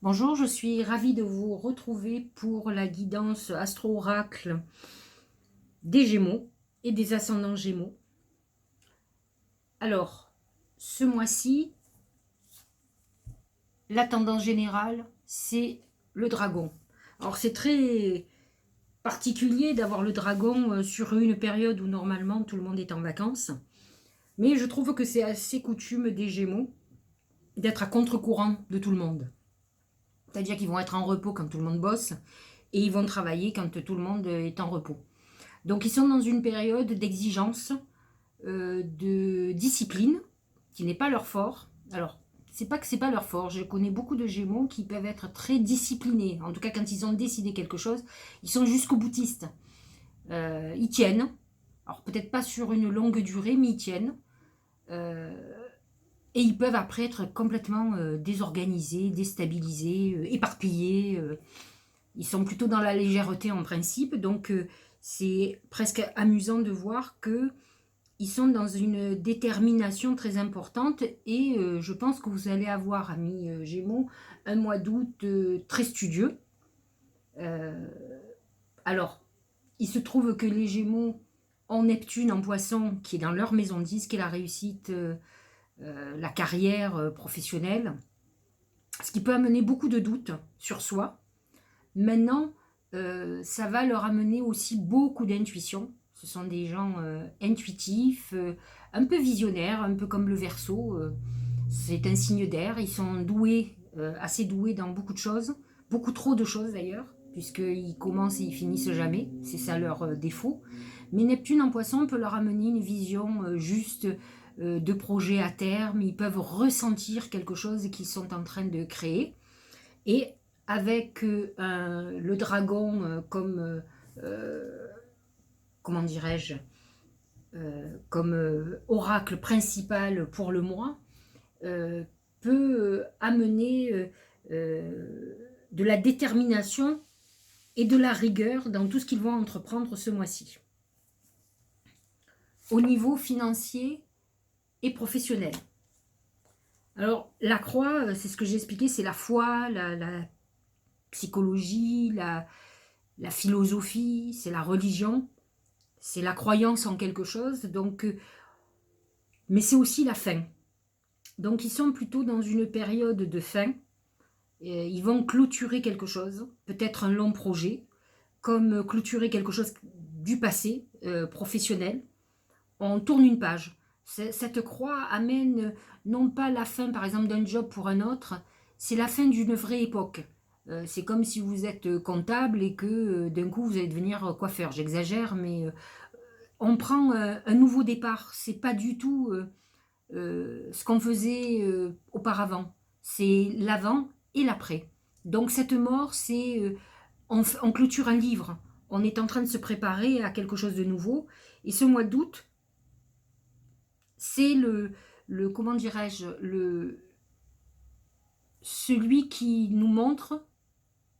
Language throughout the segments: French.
Bonjour, je suis ravie de vous retrouver pour la guidance astro-oracle des Gémeaux et des ascendants Gémeaux. Alors, ce mois-ci, la tendance générale, c'est le dragon. Alors, c'est très particulier d'avoir le dragon sur une période où normalement tout le monde est en vacances. Mais je trouve que c'est assez coutume des Gémeaux d'être à contre-courant de tout le monde. C'est-à-dire qu'ils vont être en repos quand tout le monde bosse et ils vont travailler quand tout le monde est en repos. Donc ils sont dans une période d'exigence, de discipline, qui n'est pas leur fort. Alors, c'est pas que c'est pas leur fort. Je connais beaucoup de Gémeaux qui peuvent être très disciplinés. En tout cas, quand ils ont décidé quelque chose, ils sont jusqu'au boutiste. Ils tiennent. Alors peut-être pas sur une longue durée, mais ils tiennent. Euh, et ils peuvent après être complètement désorganisés, déstabilisés, éparpillés. Ils sont plutôt dans la légèreté en principe. Donc c'est presque amusant de voir que ils sont dans une détermination très importante et je pense que vous allez avoir, amis Gémeaux, un mois d'août très studieux. Euh, alors, il se trouve que les Gémeaux ont Neptune en Poisson, qui est dans leur maison 10, qui est la réussite, la carrière professionnelle, ce qui peut amener beaucoup de doutes sur soi. Maintenant, ça va leur amener aussi beaucoup d'intuition. Ce sont des gens intuitifs, un peu visionnaires, un peu comme le Verseau. C'est un signe d'air. Ils sont doués, assez doués dans beaucoup de choses, beaucoup trop de choses d'ailleurs, puisqu'ils commencent et ils finissent jamais. C'est ça leur défaut. Mais Neptune en Poisson peut leur amener une vision juste de projet à terme. Ils peuvent ressentir quelque chose qu'ils sont en train de créer. Et avec le dragon comme, comment dirais-je, comme oracle principal pour le mois, peut amener de la détermination et de la rigueur dans tout ce qu'ils vont entreprendre ce mois-ci. Au niveau financier et professionnel. Alors, la croix, c'est ce que j'ai expliqué, c'est la foi, la psychologie, la philosophie, c'est la religion, c'est la croyance en quelque chose, donc, mais c'est aussi la fin. Donc ils sont plutôt dans une période de fin, ils vont clôturer quelque chose, peut-être un long projet, comme clôturer quelque chose du passé professionnel. On tourne une page. Cette croix amène non pas la fin par exemple d'un job pour un autre, c'est la fin d'une vraie époque. C'est comme si vous êtes comptable et que d'un coup vous allez devenir coiffeur. J'exagère, mais on prend un nouveau départ. C'est pas du tout ce qu'on faisait auparavant. C'est l'avant et l'après. Donc cette mort, c'est on clôture un livre. On est en train de se préparer à quelque chose de nouveau. Et ce mois d'août, c'est le comment dirais-je, celui qui nous montre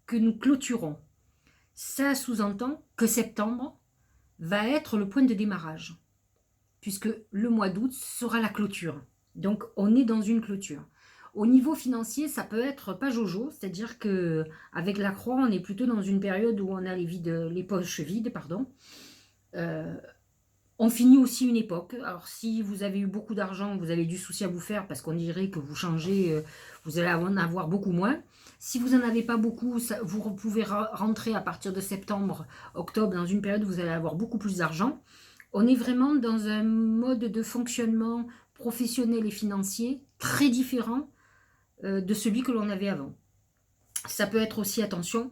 que nous clôturons. Ça sous-entend que septembre va être le point de démarrage, puisque le mois d'août sera la clôture. Donc on est dans une clôture. Au niveau financier, ça peut être pas jojo, c'est-à-dire que avec la croix, on est plutôt dans une période où on a les poches vides, pardon. Euh, on finit aussi une époque. Alors si vous avez eu beaucoup d'argent, vous avez du souci à vous faire parce qu'on dirait que vous changez, vous allez en avoir beaucoup moins. Si vous n'en avez pas beaucoup, vous pouvez rentrer à partir de septembre, octobre, dans une période où vous allez avoir beaucoup plus d'argent. On est vraiment dans un mode de fonctionnement professionnel et financier très différent de celui que l'on avait avant. Ça peut être aussi, attention,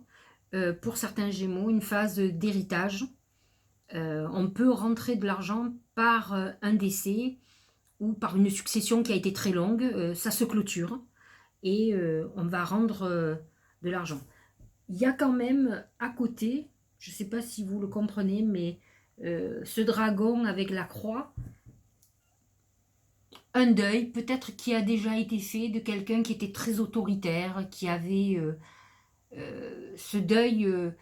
pour certains Gémeaux, une phase d'héritage. On peut rentrer de l'argent par un décès ou par une succession qui a été très longue. Ça se clôture et on va rendre de l'argent. Il y a quand même à côté, je ne sais pas si vous le comprenez, mais ce dragon avec la croix, un deuil peut-être qui a déjà été fait de quelqu'un qui était très autoritaire, qui avait ce deuil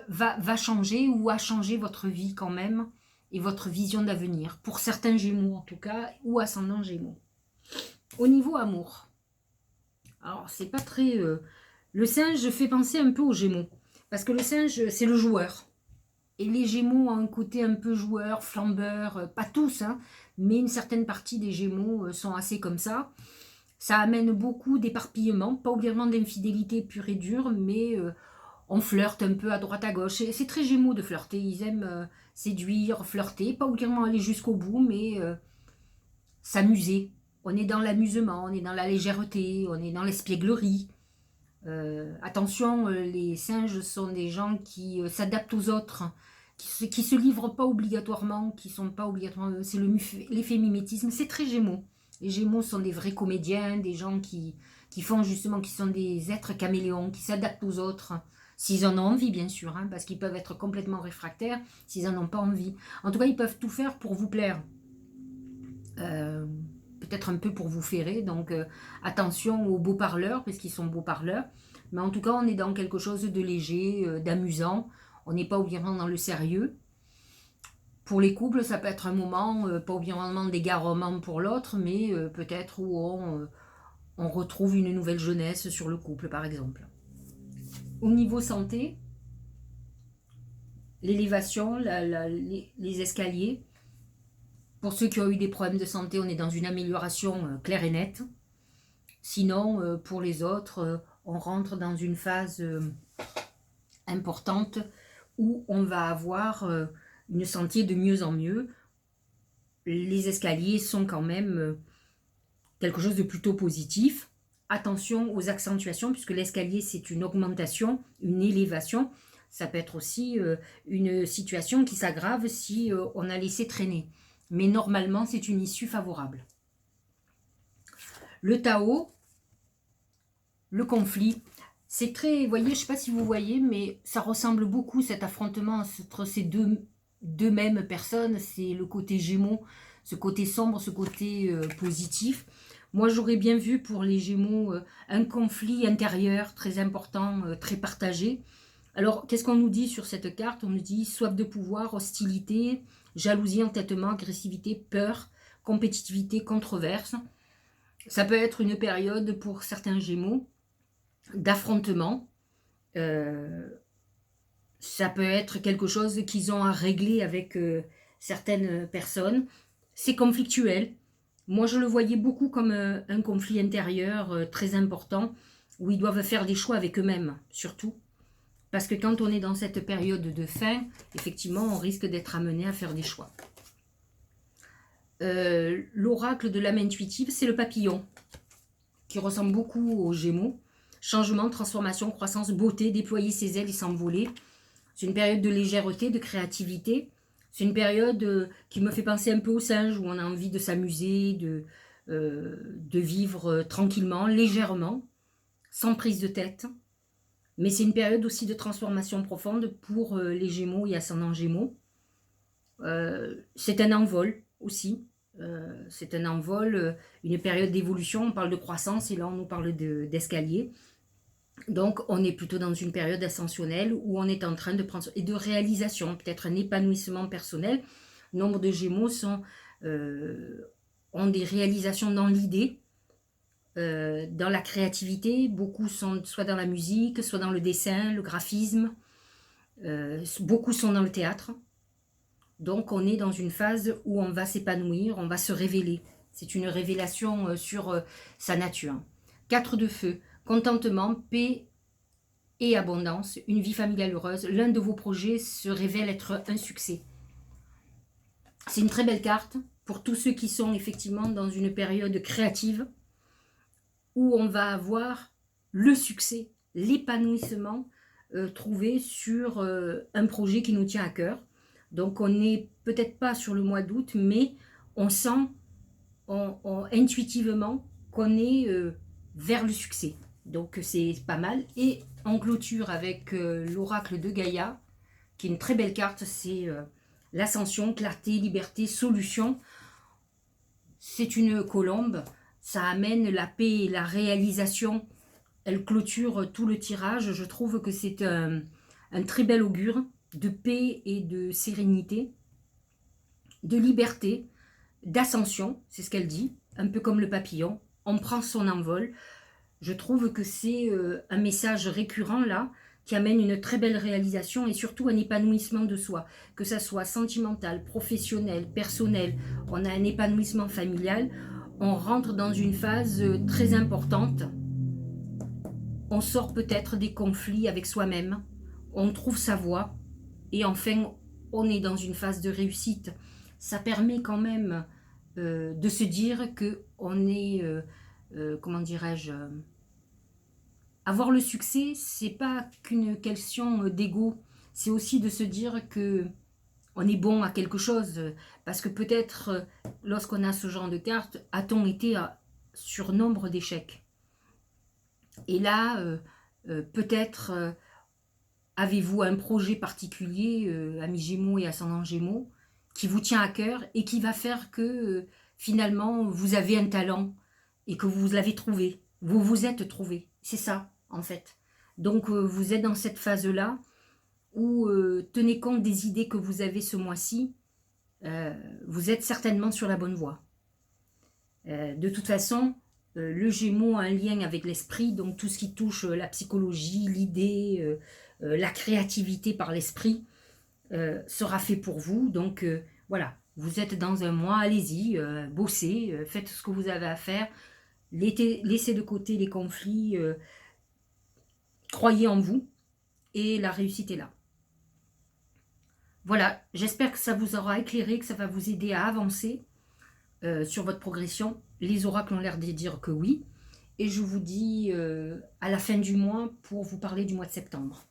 va changer ou a changé votre vie quand même et votre vision d'avenir, pour certains Gémeaux en tout cas, ou ascendant Gémeaux. Au niveau amour, Alors, c'est pas très... Le singe fait penser un peu aux Gémeaux. Parce que le singe, c'est le joueur. Et les Gémeaux ont un côté un peu joueur, flambeur. Pas tous, hein, mais une certaine partie des Gémeaux sont assez comme ça. Ça amène beaucoup d'éparpillement. Pas obligatoirement d'infidélité pure et dure, mais on flirte un peu à droite à gauche. C'est très Gémeaux de flirter. Ils aiment séduire, flirter. Pas obligatoirement aller jusqu'au bout, mais s'amuser. On est dans l'amusement, on est dans la légèreté, on est dans l'espièglerie. Attention, les singes sont des gens qui s'adaptent aux autres, qui se livrent pas obligatoirement, qui sont pas obligatoirement. C'est l'effet mimétisme, c'est très Gémeaux. Les Gémeaux sont des vrais comédiens, des gens qui font justement, qui sont des êtres caméléons, qui s'adaptent aux autres, s'ils en ont envie bien sûr, hein, parce qu'ils peuvent être complètement réfractaires s'ils en ont pas envie. En tout cas, ils peuvent tout faire pour vous plaire. Peut-être un peu pour vous ferrer, donc attention aux beaux parleurs, parce qu'ils sont beaux parleurs, mais en tout cas on est dans quelque chose de léger, d'amusant, on n'est pas obligatoirement dans le sérieux. Pour les couples, ça peut être un moment, pas obligatoirement d'égarement pour l'autre, mais peut-être où on retrouve une nouvelle jeunesse sur le couple par exemple. Au niveau santé, l'élévation, les escaliers, pour ceux qui ont eu des problèmes de santé, on est dans une amélioration claire et nette. Sinon, pour les autres, on rentre dans une phase importante où on va avoir une santé de mieux en mieux. Les escaliers sont quand même quelque chose de plutôt positif. Attention aux accentuations, puisque l'escalier, c'est une augmentation, une élévation. Ça peut être aussi une situation qui s'aggrave si on a laissé traîner. Mais normalement, c'est une issue favorable. Le Tao, le conflit, c'est très, vous voyez, je ne sais pas si vous voyez, mais ça ressemble beaucoup, cet affrontement entre ces deux mêmes personnes. C'est le côté Gémeaux, ce côté sombre, ce côté positif. Moi, j'aurais bien vu pour les Gémeaux un conflit intérieur très important, très partagé. Alors, qu'est-ce qu'on nous dit sur cette carte? On nous dit soif de pouvoir, hostilité, jalousie, entêtement, agressivité, peur, compétitivité, controverse. Ça peut être une période pour certains Gémeaux d'affrontement. Ça peut être quelque chose qu'ils ont à régler avec certaines personnes. C'est conflictuel. Moi, je le voyais beaucoup comme un conflit intérieur très important, où ils doivent faire des choix avec eux-mêmes, surtout. Parce que quand on est dans cette période de fin, effectivement, on risque d'être amené à faire des choix. L'oracle de l'âme intuitive, c'est le papillon, qui ressemble beaucoup aux Gémeaux. Changement, transformation, croissance, beauté, déployer ses ailes et s'envoler. C'est une période de légèreté, de créativité. C'est une période qui me fait penser un peu au singe, où on a envie de s'amuser, de vivre tranquillement, légèrement, sans prise de tête. Mais c'est une période aussi de transformation profonde pour les Gémeaux et ascendants Gémeaux. C'est un envol aussi. C'est un envol, une période d'évolution. On parle de croissance et là on nous parle d'escalier. Donc on est plutôt dans une période ascensionnelle où on est en train de prendre... Et de réalisation, peut-être un épanouissement personnel. Nombre de Gémeaux ont des réalisations dans l'idée. Dans la créativité, beaucoup sont soit dans la musique, soit dans le dessin, le graphisme, beaucoup sont dans le théâtre. Donc on est dans une phase où on va s'épanouir, on va se révéler. C'est une révélation sur sa nature. 4 de feu, contentement, paix et abondance, une vie familiale heureuse. L'un de vos projets se révèle être un succès. C'est une très belle carte pour tous ceux qui sont effectivement dans une période créative, où on va avoir le succès, l'épanouissement trouvé sur un projet qui nous tient à cœur. Donc on n'est peut-être pas sur le mois d'août, mais on sent intuitivement qu'on est vers le succès. Donc c'est pas mal. Et on clôture avec l'oracle de Gaïa, qui est une très belle carte. C'est l'ascension, clarté, liberté, solution. C'est une colombe. Ça amène la paix et la réalisation. Elle clôture tout le tirage. Je trouve que c'est un très bel augure de paix et de sérénité, de liberté, d'ascension, c'est ce qu'elle dit, un peu comme le papillon. On prend son envol. Je trouve que c'est un message récurrent là, qui amène une très belle réalisation et surtout un épanouissement de soi, que ça soit sentimental, professionnel, personnel. On a un épanouissement familial, on rentre dans une phase très importante, on sort peut-être des conflits avec soi-même, on trouve sa voie et enfin on est dans une phase de réussite. Ça permet quand même de se dire que on est, comment dirais-je, avoir le succès, c'est pas qu'une question d'ego, c'est aussi de se dire que on est bon à quelque chose, parce que peut-être lorsqu'on a ce genre de carte, a-t-on été sur nombre d'échecs. Et là, peut-être avez-vous un projet particulier, ami Gémeaux et ascendant Gémeaux, qui vous tient à cœur et qui va faire que finalement vous avez un talent et que vous l'avez trouvé. Vous vous êtes trouvé. C'est ça, en fait. Donc vous êtes dans cette phase-là où tenez compte des idées que vous avez ce mois-ci. Vous êtes certainement sur la bonne voie. De toute façon, le Gémeaux a un lien avec l'esprit, donc tout ce qui touche la psychologie, l'idée, la créativité par l'esprit sera fait pour vous. Donc voilà, vous êtes dans un mois, allez-y, bossez, faites ce que vous avez à faire, laissez de côté les conflits, croyez en vous et la réussite est là. Voilà, j'espère que ça vous aura éclairé, que ça va vous aider à avancer sur votre progression. Les oracles ont l'air de dire que oui. Et je vous dis à la fin du mois pour vous parler du mois de septembre.